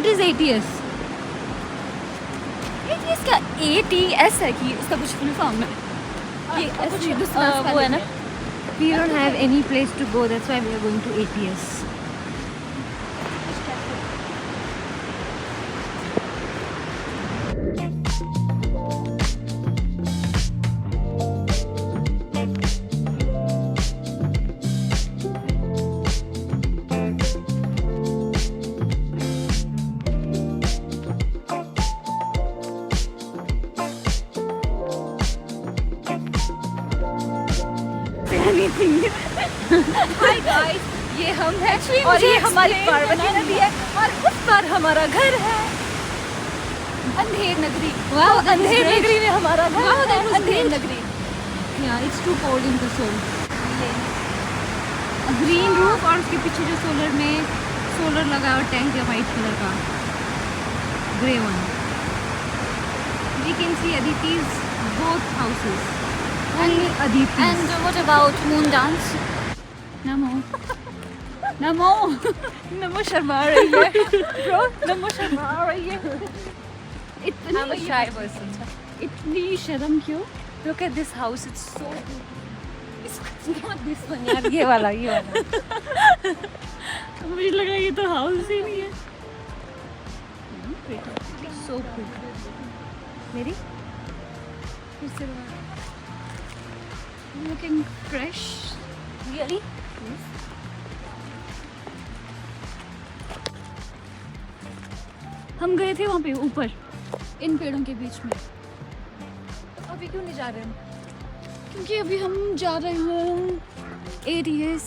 What is ATS? ATS क्या ATS है कि इसका कुछ फुल फॉर्म है? ये कुछ वो है ना? We don't have any place to go. That's why we are going to ATS. Hi guys, ये हम हैं और ये हमारी पार्वती नदी है और उस पर हमारा घर है अंधेर नगरी। Wow, अंधेर नगरी में हमारा घर है Andher Nagari. Yeah, it's too cold in Kasol. Green roof और उसके पीछे जो सोलर लगा और टैंक है वाइट कलर का grey one. We can see Aditi's both houses. Only Aditi. And what about moon dance? Namo. Namo Sharma रही है. Bro, Namo शर्मा रही है. I'm a shy person. इतनी शर्म क्यों? Look at this house, it's so good. It's not this one यार, ये वाला. मुझे लगा ये तो हाउस ही नहीं है. So good. मेरी? फिर से looking fresh. Really? Yes. हम गए थे वहाँ पे ऊपर इन पेड़ों के बीच में। अभी क्यों नहीं जा रहे हम? क्योंकि अभी हम जा रहे हैं ATS।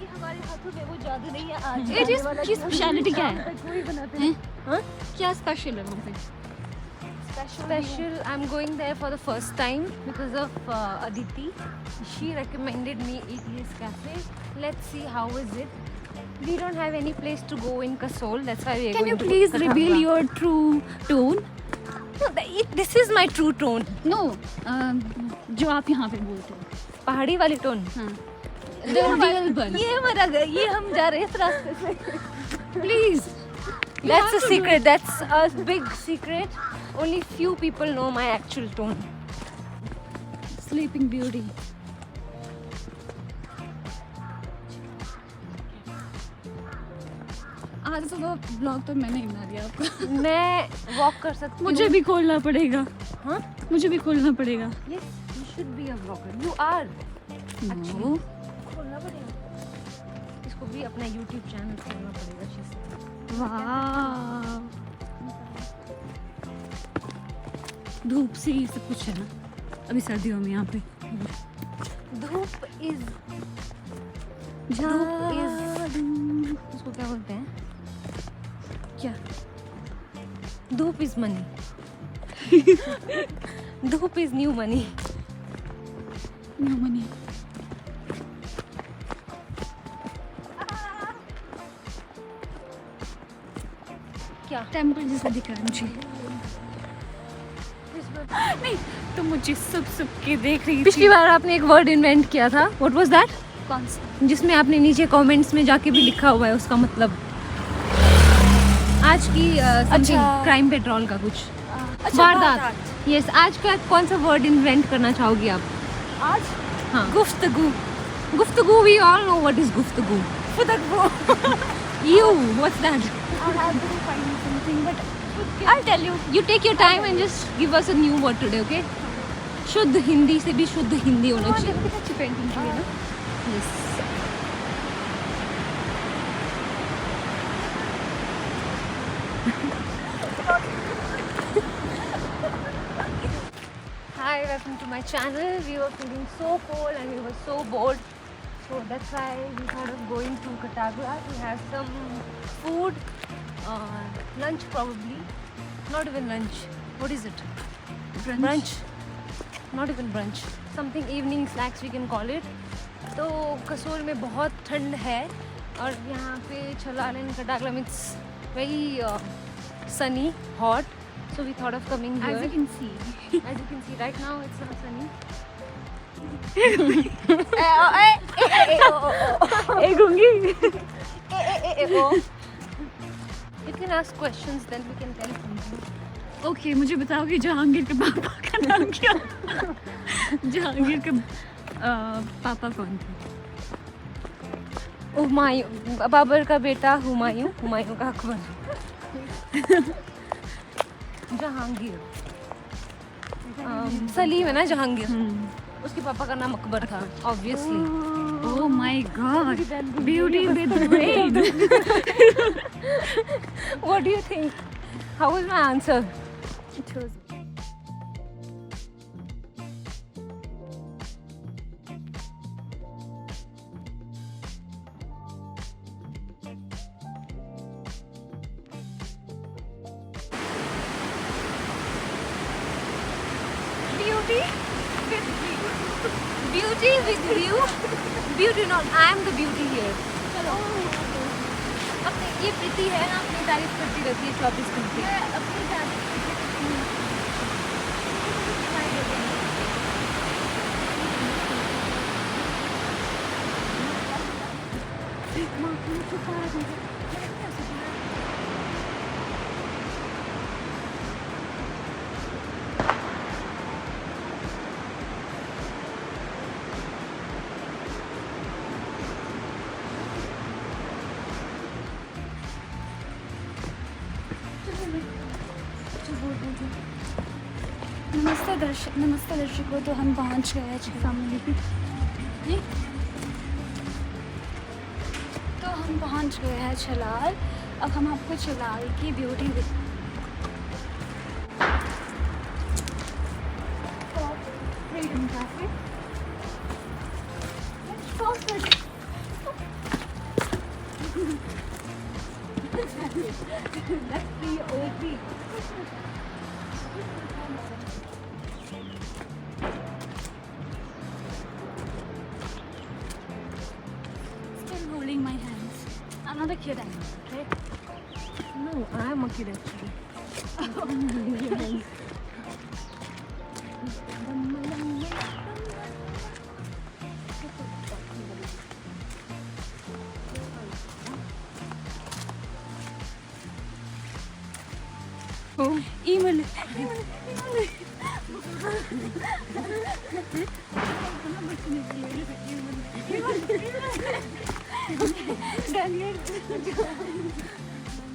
ये हमारे हाथों में वो जादू नहीं है आज। ATS की स्पेशलिटी क्या है? वही बनाते हैं? हाँ? क्या स्पेशल है वहाँ पे? Special. I'm going there for the first time because of Aditi. She recommended me ATS Cafe. Let's see how is it. We don't have any place to go in Kasol. That's why we are Can you going to please Katagla. reveal your true tone? No, this is my true tone. No, जो आप यहाँ पे बोलते हो। पहाड़ी वाली tone. हाँ। The real one. ये हमारा घर। ये हम जा रहे हैं इस रास्ते से। Please. That's a secret. That's a big secret. Only few people know my actual tone. Sleeping Beauty. आज तो ब्लॉग तो मैंने ही बना दिया आपको। मैं वॉक कर सकती हूँ। मुझे भी खोलना पड़ेगा। हाँ? मुझे भी खोलना पड़ेगा। Yes, you should be a vlogger. You are. No. खोलना पड़ेगा। इसको भी अपना YouTube चैनल खोलना पड़ेगा। वाह। धूप से ही सब कुछ है ना अभी सर्दियों में यहाँ पे। धूप इज उसको क्या बोलते हैं? क्या? धूप इज मनी। धूप is new money. New money. क्या? टेम्पल जैसा दिख रहा है मुझे। नहीं तो मुझे सब के देख रही थी। पिछली बार आपने एक वर्ड इन्वेंट किया था। What was that? कौन सा? जिसमें आपने नीचे कमेंट्स में जाके भी लिखा हुआ है उसका मतलब। आज की क्राइम पेट्रोल का कुछ वारदात। यस, आज का कौन सा वर्ड इन्वेंट करना चाहोगी आप? आज? हाँ। गुफ्तगू। गुफ्तगू, we all know what is गुफ्तगू. You, what's that? I'll have to find something, but I'll tell you. You take your time and just give us a new word today, okay? शुद्ध हिंदी से भी शुद्ध हिंदी होना चाहिए। अच्छी पेंटिंग की है ना? Yes. Hi, welcome to my channel. We were feeling so cold and we were so bored. So that's why we thought of going to Katagla to have some food, lunch probably. Not even lunch. What is it? Brunch. Not even brunch. Something evening snacks we can call it. तो कसोल में बहुत ठंड है और यहाँ पे Chhalal and Katagla it's very sunny, hot. So we thought of coming here. As you can see. As you can see right now, it's not sunny. एक होंगी। It can ask questions, then we can tell something. Okay मुझे बताओ कि जहांगीर के पापा का नाम क्या? जहांगीर के पापा कौन थे? हुमायूं, बाबर का बेटा हुमायूं, हुमायूं का अकबर। जहांगीर, सलीम है ना जहांगीर, उसके पापा का नाम अकबर था, obviously. Oh my God! Beauty with brain. What do you think? How was my answer? It was. Beauty with view. Beauty with view. Beauty not. I am the beauty here. चलो। अब ये प्रीति है ना, अपनी तारीफ करती रहती है 24 घंटे। अपनी तारीफ नमस्ते दर्शकों, तो हम पहुंच गए हैं तो हम पहुंच गए हैं छलाल। अब हम आपको छलाल की beauty freedom cafe. Still holding my hands. I'm not a kid anymore, okay? No, I am a kid actually. Email.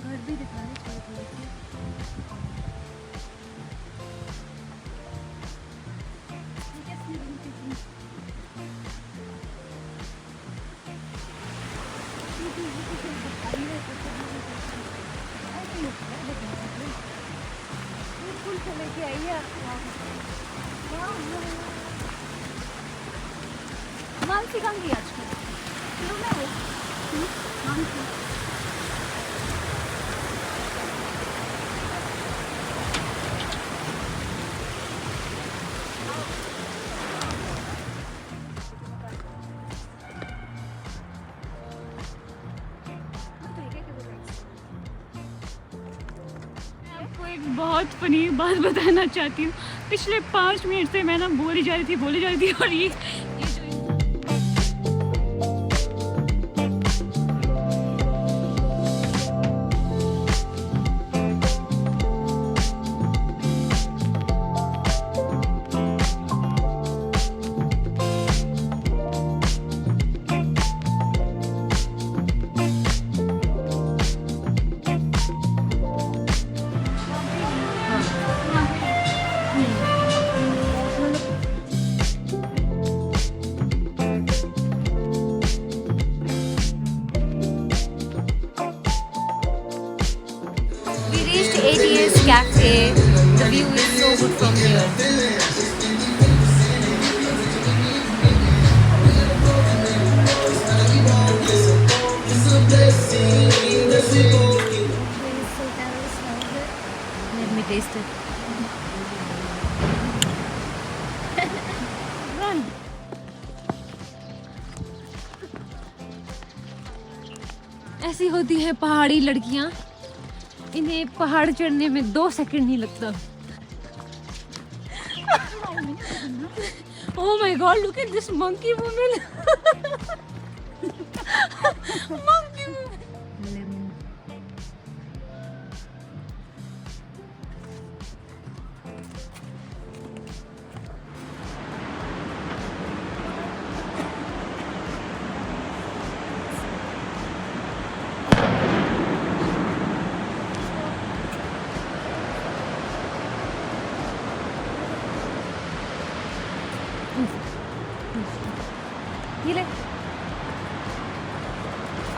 घर भी दिखाने चाहिए। लेके आइए मानसी कहाँ गई आजकल? मानसी बहुत फनी बात बताना चाहती हूँ। पिछले 5 मिनट से मैं ना बोली जा रही थी और ये cafe. The view is so good from here. Let me taste it. Run. ऐसी होती है पहाड़ी लड़कियां, इन्हें पहाड़ चढ़ने में 2 सेकंड नहीं लगता। Oh my God! Look at this monkey woman. Monkey woman. ये ले,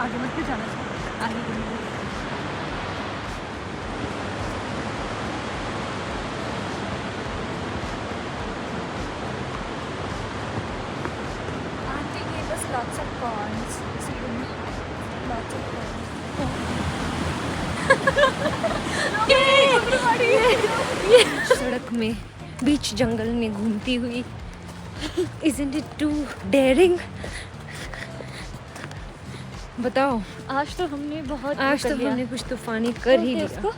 आगे मत क्यों जाना चाहिए, आगे के लिए। Auntie gave us lots of corns. See, lots of corns. सड़क में बीच जंगल में घूमती हुई, Isn't it too daring? बताओ, आज तो हमने बहुत आज तो हमने कुछ तूफानी कर ही लिया।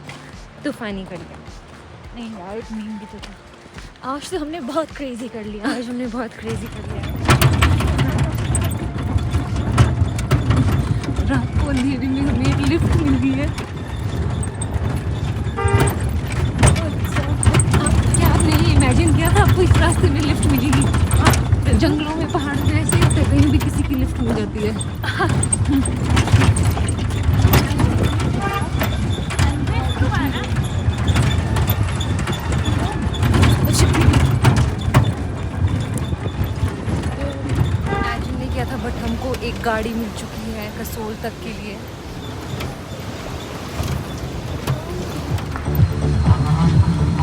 तूफानी कर लिया। नहीं यार, एक मीम भी तो था, आज तो हमने बहुत क्रेजी कर लिया। आज हमने बहुत क्रेजी कर लिया। रात को अंधेरे में हमें एक लिफ्ट मिल गई है। क्या आपने ये इमेजिन किया था आपको इस रास्ते में लिफ्ट मिलेगी? जंगलों में, पहाड़ों में ऐसे ही होता है, कहीं भी किसी की लिफ्ट मिल जाती है। इमेजिन नहीं किया था, बट हमको एक गाड़ी मिल चुकी है कसोल तक के लिए।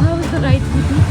How was the ride, Sweetie?